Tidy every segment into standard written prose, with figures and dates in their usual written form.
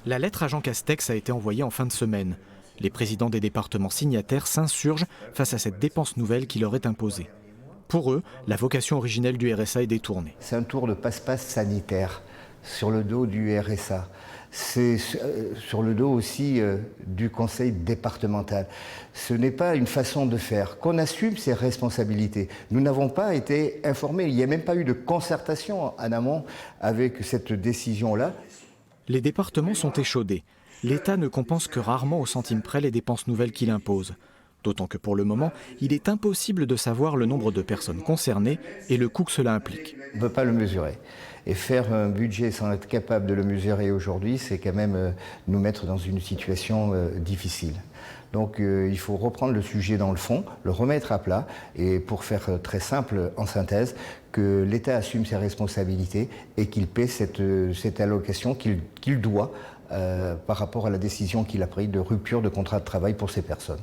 La lettre à Jean Castex a été envoyée en fin de semaine. Les présidents des départements signataires s'insurgent face à cette dépense nouvelle qui leur est imposée. Pour eux, la vocation originelle du RSA est détournée. C'est un tour de passe-passe sanitaire sur le dos du RSA. C'est sur le dos aussi du conseil départemental. Ce n'est pas une façon de faire. Qu'on assume ses responsabilités. Nous n'avons pas été informés. Il n'y a même pas eu de concertation en amont avec cette décision-là. Les départements sont échaudés. L'État ne compense que rarement au centime près les dépenses nouvelles qu'il impose. D'autant que pour le moment, il est impossible de savoir le nombre de personnes concernées et le coût que cela implique. On ne peut pas le mesurer. Et faire un budget sans être capable de le mesurer aujourd'hui, c'est quand même nous mettre dans une situation difficile. Donc il faut reprendre le sujet dans le fond, le remettre à plat, et pour faire très simple en synthèse, que l'État assume ses responsabilités et qu'il paie cette allocation qu'il doit par rapport à la décision qu'il a prise de rupture de contrat de travail pour ces personnes.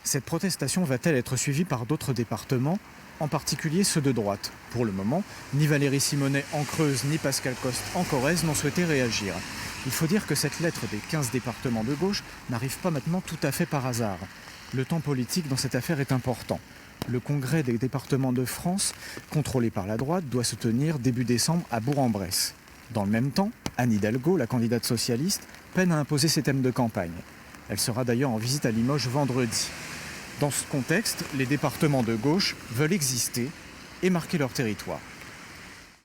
Cette protestation va-t-elle être suivie par d'autres départements, en particulier ceux de droite? Pour le moment, ni Valérie Simonet en Creuse, ni Pascal Coste en Corrèze n'ont souhaité réagir. Il faut dire que cette lettre des 15 départements de gauche n'arrive pas maintenant tout à fait par hasard. Le temps politique dans cette affaire est important. Le congrès des départements de France, contrôlé par la droite, doit se tenir début décembre à Bourg-en-Bresse. Dans le même temps, Anne Hidalgo, la candidate socialiste, peine à imposer ses thèmes de campagne. Elle sera d'ailleurs en visite à Limoges vendredi. Dans ce contexte, les départements de gauche veulent exister et marquer leur territoire.